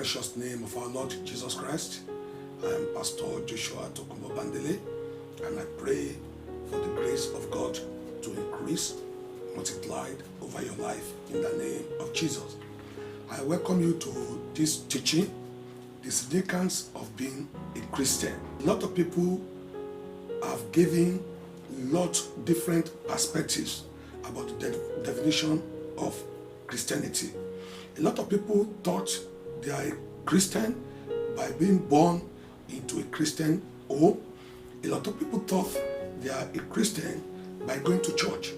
precious name of our Lord Jesus Christ, I am Pastor Joshua Tokumbo Bandele, and I pray for the grace of God to increase, multiplied over your life in the name of Jesus. I welcome you to this teaching, the significance of being a Christian. A lot of people have given lots of different perspectives about the definition of Christianity. A lot of people thought they are a Christian by being born into a Christian home. A lot of people thought they are a Christian by going to church.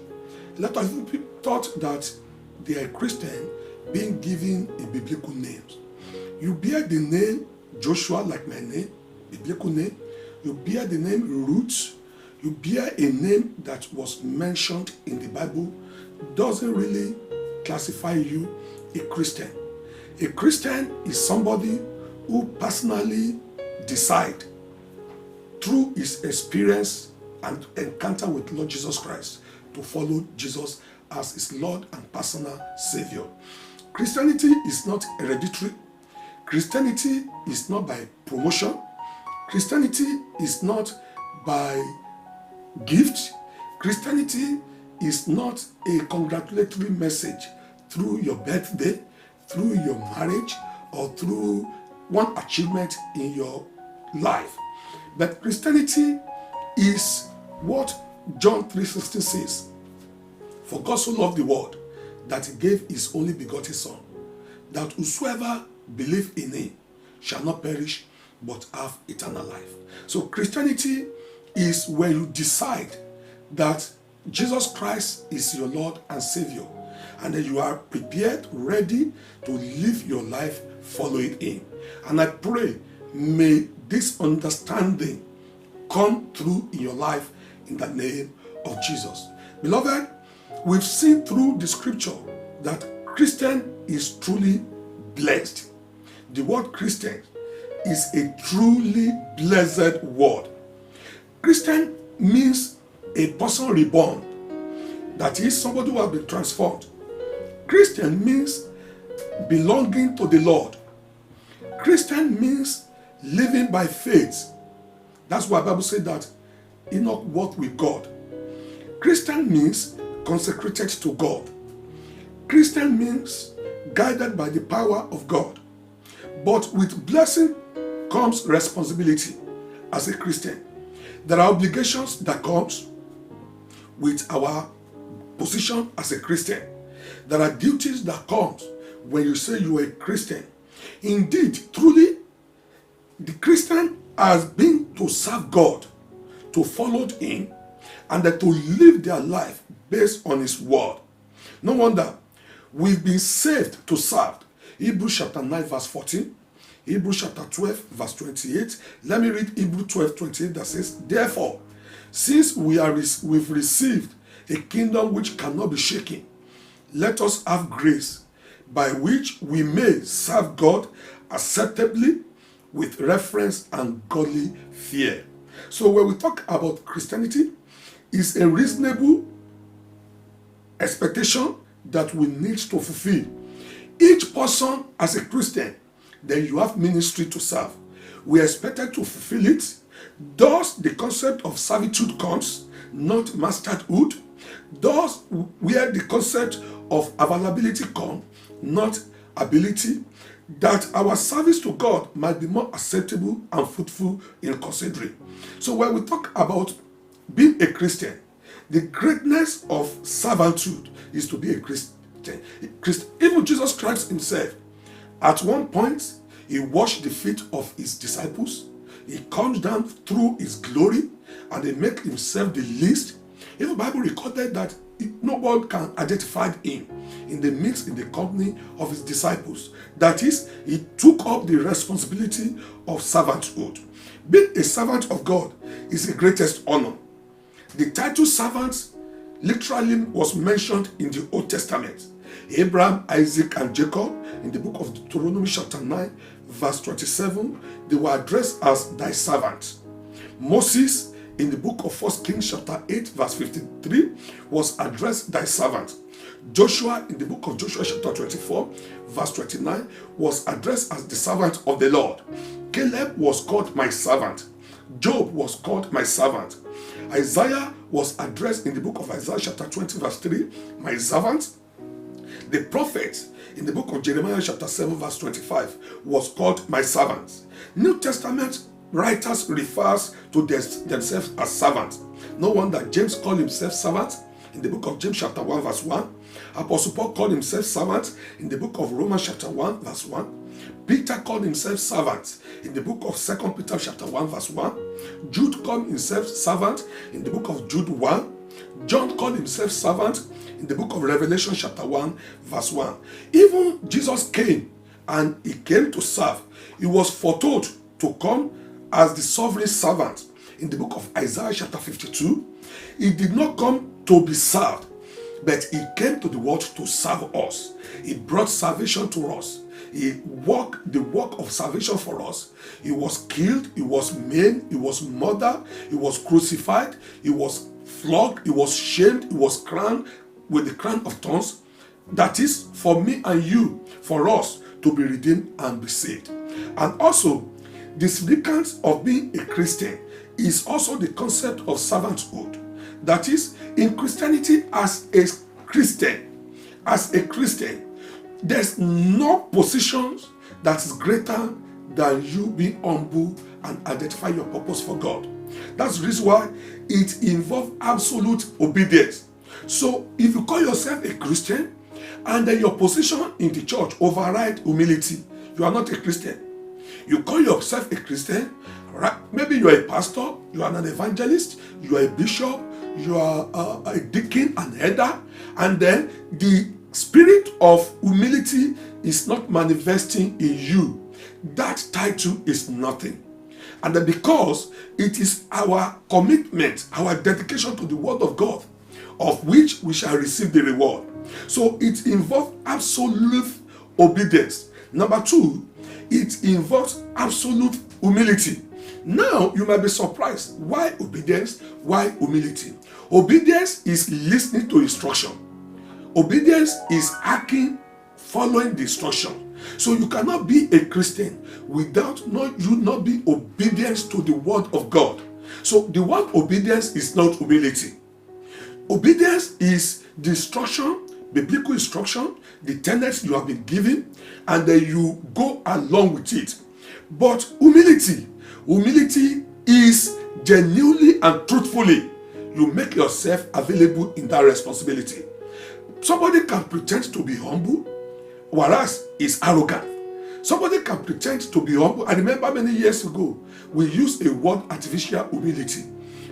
A lot of people thought that they are a Christian being given a biblical name. You bear the name Joshua, like my name, biblical name. You bear the name Ruth. You bear a name that was mentioned in the Bible. Doesn't really classify you a Christian. A Christian is somebody who personally decide through his experience and encounter with Lord Jesus Christ to follow Jesus as his Lord and personal Savior. Christianity is not hereditary. Christianity is not by promotion. Christianity is not by gift. Christianity is not a congratulatory message through your birthday, through your marriage, or through one achievement in your life. But Christianity is what John 3:16 says. For God so loved the world that he gave his only begotten Son, that whosoever believe in him shall not perish but have eternal life. So Christianity is where you decide that Jesus Christ is your Lord and Savior, and that you are prepared, ready to live your life following him. And I pray, may this understanding come through in your life in the name of Jesus. Beloved, we've seen through the scripture that Christian is truly blessed. The word Christian is a truly blessed word. Christian means a person reborn. That is, somebody who has been transformed. Christian means belonging to the Lord. Christian means living by faith. That's why the Bible said that Enoch walked with God. Christian means consecrated to God. Christian means guided by the power of God. But with blessing comes responsibility as a Christian. There are obligations that comes with our position as a Christian. There are duties that comes when you say you are a Christian. Indeed, truly, the Christian has been to serve God, to follow him, and to live their life based on his word. No wonder we've been saved to serve. Hebrews chapter 9 verse 14. Hebrews chapter 12 verse 28. Let me read Hebrews 12:28 that says, therefore, since we've received a kingdom which cannot be shaken, let us have grace by which we may serve God acceptably with reverence and godly fear. So when we talk about Christianity, it's a reasonable expectation that we need to fulfill. Each person as a Christian, then you have ministry to serve. We are expected to fulfill it. Thus, the concept of servitude comes, not masterhood. Thus, where the concept of availability comes, not ability, that our service to God might be more acceptable and fruitful in considering. So when we talk about being a Christian, the greatness of servitude is to be a Christian. Even Jesus Christ himself, at one point, he washed the feet of his disciples. He comes down through his glory, and he makes himself the least. Even the Bible recorded that no one can identify him in the midst, in the company of his disciples. That is, he took up the responsibility of servanthood. Being a servant of God is the greatest honor. The title servant literally was mentioned in the Old Testament. Abraham, Isaac, and Jacob, in the book of Deuteronomy chapter 9, verse 27, they were addressed as thy servant. Moses, in the book of 1 Kings chapter 8, verse 53, was addressed thy servant. Joshua, in the book of Joshua chapter 24, verse 29, was addressed as the servant of the Lord. Caleb was called my servant. Job was called my servant. Isaiah was addressed in the book of Isaiah chapter 20, verse 3, my servant. The prophet in the book of Jeremiah chapter 7, verse 25, was called my servant. New Testament writers refers to themselves as servants. No wonder James called himself servant in the book of James chapter 1, verse 1. Apostle Paul called himself servant in the book of Romans chapter 1, verse 1. Peter called himself servant in the book of 2 Peter chapter 1, verse 1. Jude called himself servant in the book of Jude 1. John called himself servant in the book of Revelation chapter 1, verse 1. Even Jesus came, and he came to serve. He was foretold to come as the sovereign servant in the book of Isaiah chapter 52. He did not come to be served, but he came to the world to serve us. He brought salvation to us. He worked the work of salvation for us. He was killed, he was maimed, he was murdered, he was crucified, he was flogged, he was shamed, he was crowned with the crown of thorns. That is for me and you, for us to be redeemed and be saved. And also, the significance of being a Christian is also the concept of servanthood. That is, in Christianity, as a Christian, there's no position that is greater than you being humble and identify your purpose for God. That's the reason why it involves absolute obedience. So if you call yourself a Christian and then your position in the church override humility, you are not a Christian. You call yourself a Christian, right? Maybe you are a pastor, you are an evangelist, you are a bishop, you are a deacon and elder, and then the spirit of humility is not manifesting in you. That title is nothing. And then because it is our commitment, our dedication to the word of God, of which we shall receive the reward. So it involves absolute obedience. Number two, it involves absolute humility. Now you might be surprised. Why obedience? Why humility? Obedience is listening to instruction. Obedience is acting, following the instruction. So you cannot be a Christian without you not being obedient to the word of God. So the word obedience is not humility. Obedience is the instruction, biblical instruction, the tenets you have been given, and then you go along with it. But humility is genuinely and truthfully, you make yourself available in that responsibility. Somebody can pretend to be humble, whereas is arrogant. Somebody can pretend to be humble. I remember many years ago, we used a word artificial humility,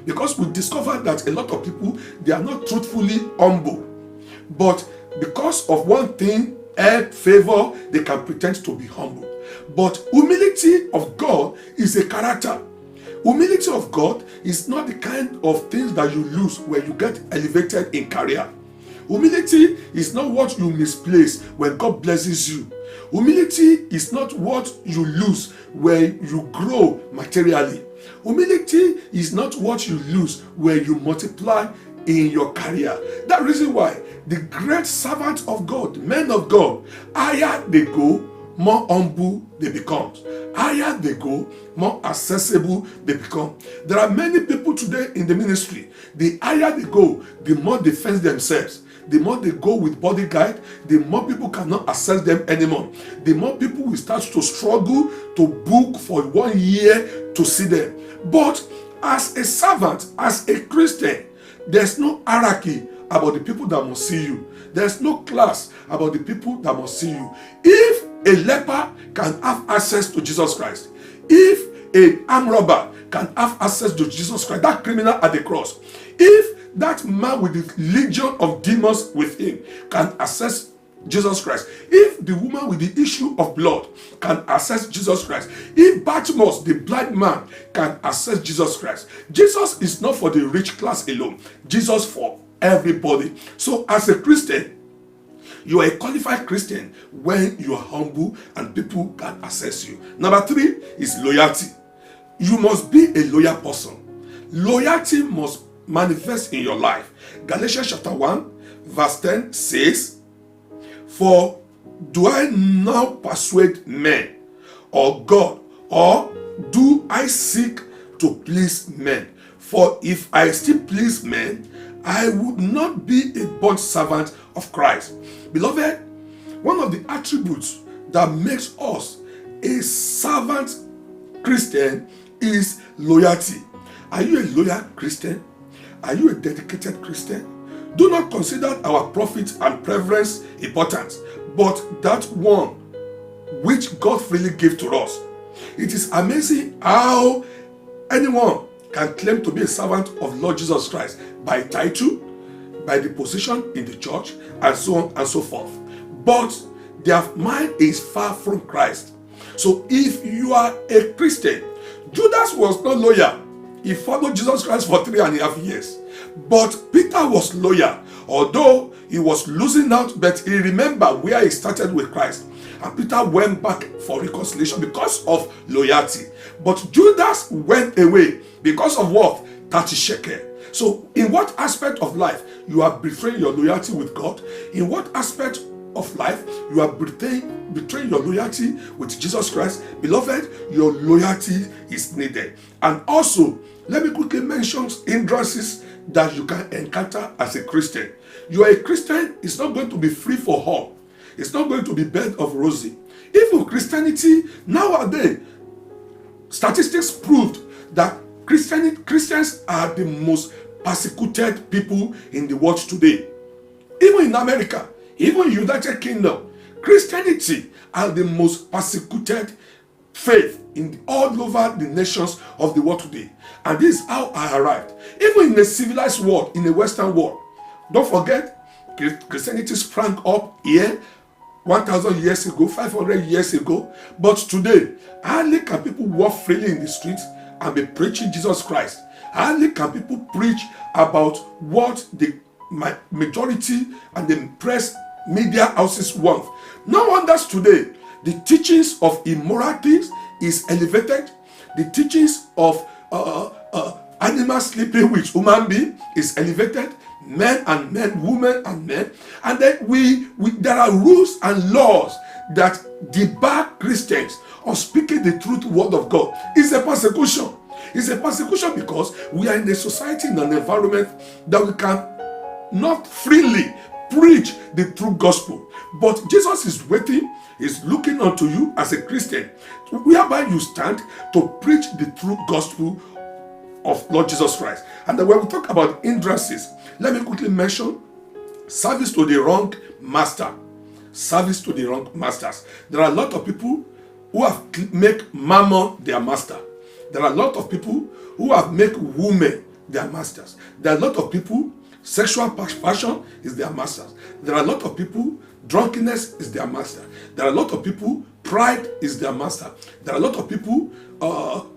because we discovered that a lot of people, they are not truthfully humble. But because of one thing, help, favor, they can pretend to be humble. But humility of God is a character. Humility of God is not the kind of things that you lose when you get elevated in career. Humility is not what you misplace when God blesses you. Humility is not what you lose when you grow materially. Humility is not what you lose when you multiply in your career. That reason why the great servants of God, men of God, higher they go, more humble they become. Higher they go, more accessible they become. There are many people today in the ministry. The higher they go, the more they fence themselves. The more they go with bodyguard, the more people cannot access them anymore. The more people will start to struggle to book for 1 year to see them. But as a servant, as a Christian, there's no hierarchy about the people that must see you. There's no class about the people that must see you. If a leper can have access to Jesus Christ, if an armed robber can have access to Jesus Christ, that criminal at the cross, if that man with the legion of demons with him can access Jesus Christ, if the woman with the issue of blood can access Jesus Christ, if Bartimaeus the blind man can access Jesus Christ, Jesus is not for the rich class alone. Jesus for everybody. So as a Christian, you are a qualified Christian when you are humble and people can access you. Number 3 is loyalty. You must be a loyal person. Loyalty must manifest in your life. Galatians chapter 1 verse 10 says, "For do I now persuade men or God, or do I seek to please men? For if I still please men, I would not be a bond servant of Christ." Beloved, one of the attributes that makes us a servant Christian is loyalty. Are you a loyal Christian? Are you a dedicated Christian? Do not consider our profit and preference important, but that one which God freely gave to us. It is amazing how anyone can claim to be a servant of Lord Jesus Christ by title, by the position in the church, and so on and so forth. But their mind is far from Christ. So if you are a Christian, Judas was not loyal. He followed Jesus Christ for 3.5 years. But Peter was loyal. Although he was losing out, but he remembered where he started with Christ. And Peter went back for reconciliation because of loyalty. But Judas went away because of what? 30 shekel. So in what aspect of life you are betraying your loyalty with God? In what aspect of life you are betraying your loyalty with Jesus Christ? Beloved, your loyalty is needed. And also, let me quickly mention hindrances that you can encounter as a Christian. You are a Christian, it's not going to be free for all. It's not going to be bed of rosy. Even Christianity, nowadays, statistics proved that Christians are the most persecuted people in the world today. Even in America, even in United Kingdom, Christianity are the most persecuted faith in all over the nations of the world today. And this is how I arrived. Even in a civilized world, in the Western world, don't forget, Christianity sprang up here 1,000 years ago, 500 years ago. But today, hardly can people walk freely in the streets and be preaching Jesus Christ. Hardly can people preach about what the majority and the press media houses want. No wonders today, the teachings of immorality is elevated. The teachings of animal sleeping with human being is elevated. Men and men, women and men. And then there are rules and laws that debar Christians of speaking the truth word of God. It's a persecution. It's a persecution because we are in a society, in an environment that we can not freely preach the true gospel. But Jesus is waiting, is looking unto you as a Christian, whereby you stand to preach the true gospel of Lord Jesus Christ. And then when we talk about hindrances, let me quickly mention service to the wrong master. Service to the wrong masters. There are a lot of people who have make mammon their master. There are a lot of people who have make women their masters. There are a lot of people, sexual passion is their masters. There are a lot of people, drunkenness is their master. There are a lot of people, pride is their master. There are a lot of people,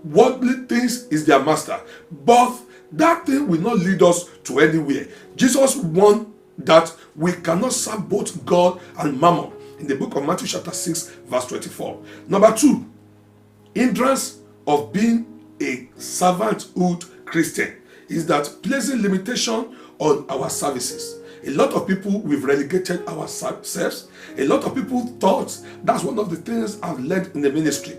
worldly things is their master. But that thing will not lead us to anywhere. Jesus warned that we cannot serve both God and mammon in the book of Matthew chapter 6 verse 24. Number 2, hindrance of being a servanthood Christian is that placing limitation on our services. A lot of people, we've relegated ourselves. A lot of people thought, that's one of the things I've learned in the ministry.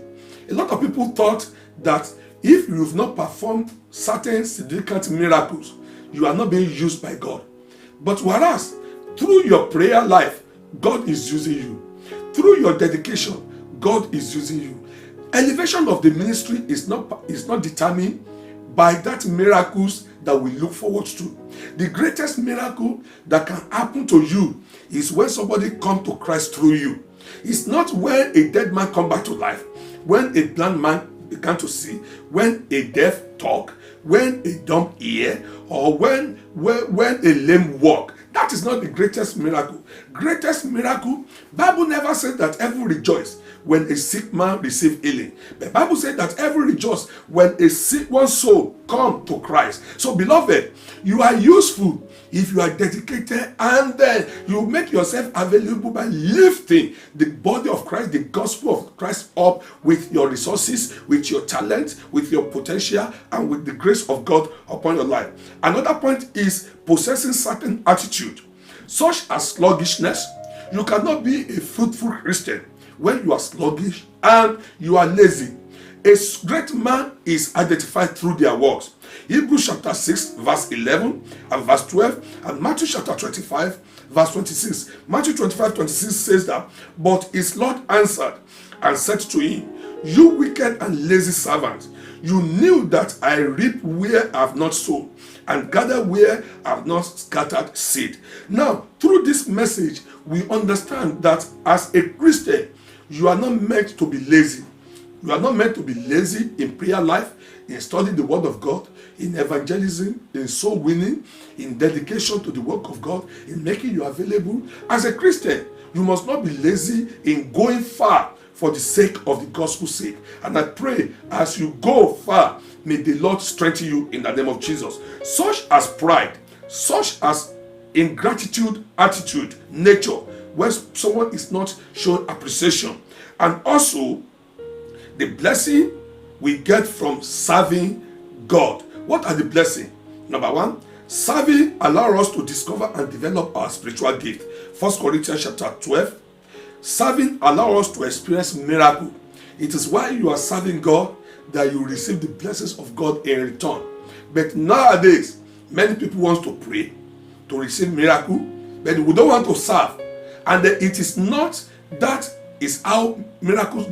A lot of people thought that if you've not performed certain significant miracles, you are not being used by God. But whereas, through your prayer life, God is using you. Through your dedication, God is using you. Elevation of the ministry is not determined by that miracles that we look forward to. The greatest miracle that can happen to you is when somebody comes to Christ through you. It's not when a dead man comes back to life, when a blind man began to see, when a deaf talk, when a dumb hear, or when a lame walk. That is not the greatest miracle. Greatest miracle, Bible never said that heaven rejoice when a sick man receive healing. The Bible said that heaven rejoice when a sick one soul come to Christ. So beloved, you are useful if you are dedicated, and then you make yourself available by lifting the body of Christ, the gospel of Christ up with your resources, with your talent, with your potential, and with the grace of God upon your life. Another point is possessing certain attitude. such as sluggishness. You cannot be a fruitful Christian when you are sluggish and you are lazy. A great man is identified through their works. Hebrews chapter 6 verse 11 and verse 12, and Matthew chapter 25 verse 26. Matthew 25:26 says that, but his Lord answered and said to him, you wicked and lazy servant, you knew that I reap where I have not sown, and gather where I have not scattered seed. Now, through this message, we understand that as a Christian, you are not meant to be lazy. You are not meant to be lazy in prayer life, in studying the word of God, in evangelism, in soul winning, in dedication to the work of God, in making you available. As a Christian, you must not be lazy in going far for the sake of the gospel's sake. And I pray as you go far, may the Lord strengthen you in the name of Jesus. Such as pride, such as ingratitude attitude, nature, where someone is not showing appreciation, and also the blessing we get from serving God. What are the blessings? Number one, serving allows us to discover and develop our spiritual gift. 1 Corinthians chapter 12. Serving allows us to experience miracle. It is while you are serving God that you receive the blessings of God in return. But nowadays, many people want to pray to receive miracle, but we don't want to serve. And it is not that is how miracles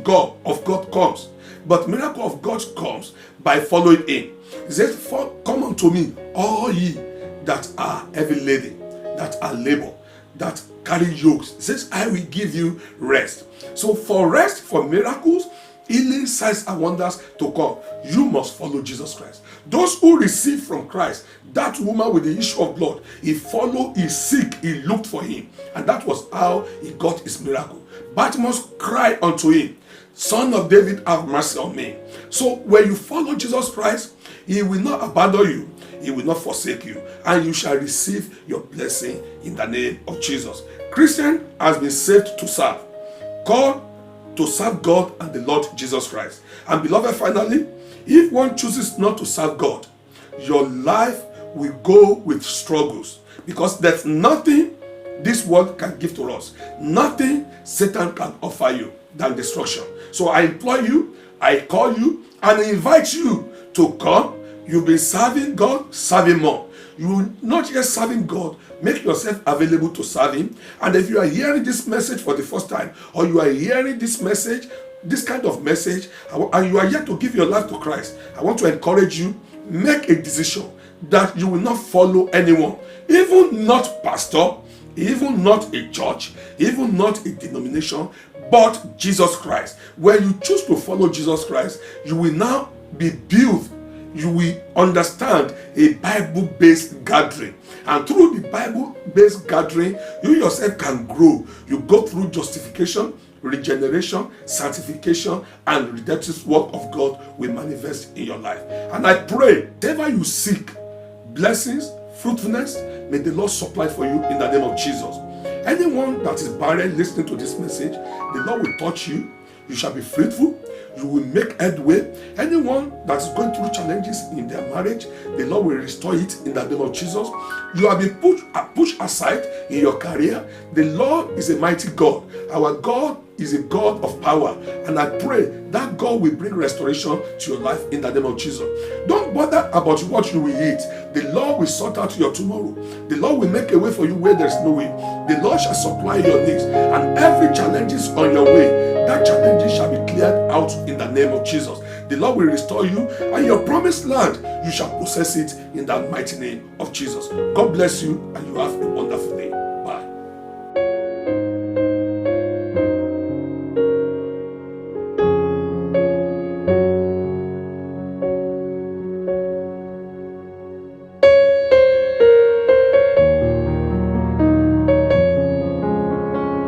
of God comes. But miracle of God comes by following Him. He says, come unto me, all ye that are heavy laden, that are labor, that carry yokes. He says, I will give you rest. So for rest, for miracles, healing, signs and wonders to come, you must follow Jesus Christ. Those who receive from Christ, that woman with the issue of blood, he followed, he seek, he looked for him. And that was how he got his miracle. Bartimaeus cried unto him, Son of David, have mercy on me. So when you follow Jesus Christ, he will not abandon you. He will not forsake you. And you shall receive your blessing in the name of Jesus. Christian has been saved to serve. Called to serve God and the Lord Jesus Christ. And beloved, finally, if one chooses not to serve God, your life will go with struggles. Because there's nothing this world can give to us. Nothing Satan can offer you than destruction. So I implore you, I call you, and I invite you to come. You'll be serving God, serving more. You will not just serving God, make yourself available to serve Him. And if you are hearing this message for the first time, or you are hearing this message, this kind of message, and you are yet to give your life to Christ, I want to encourage you, make a decision that you will not follow anyone, even not pastor, even not a church, even not a denomination, but Jesus Christ. When you choose to follow Jesus Christ, you will now be built. You will understand a Bible-based gathering. And through the Bible-based gathering, you yourself can grow. You go through justification, regeneration, sanctification, and redemptive work of God will manifest in your life. And I pray, whatever you seek, blessings, fruitfulness, may the Lord supply for you in the name of Jesus. Anyone that is barren listening to this message, the Lord will touch you. You shall be fruitful. You will make headway. Anyone that is going through challenges in their marriage, the Lord will restore it in the name of Jesus. You have been pushed aside in your career. The Lord is a mighty God. Our God is a God of power. And I pray that God will bring restoration to your life in the name of Jesus. Don't bother about what you will eat. The Lord will sort out your tomorrow. The Lord will make a way for you where there is no way. The Lord shall supply your needs. And every challenge is on your way, that challenge shall be cleared out in the name of Jesus. The Lord will restore you, and your promised land, you shall possess it in the mighty name of Jesus. God bless you, and you have a wonderful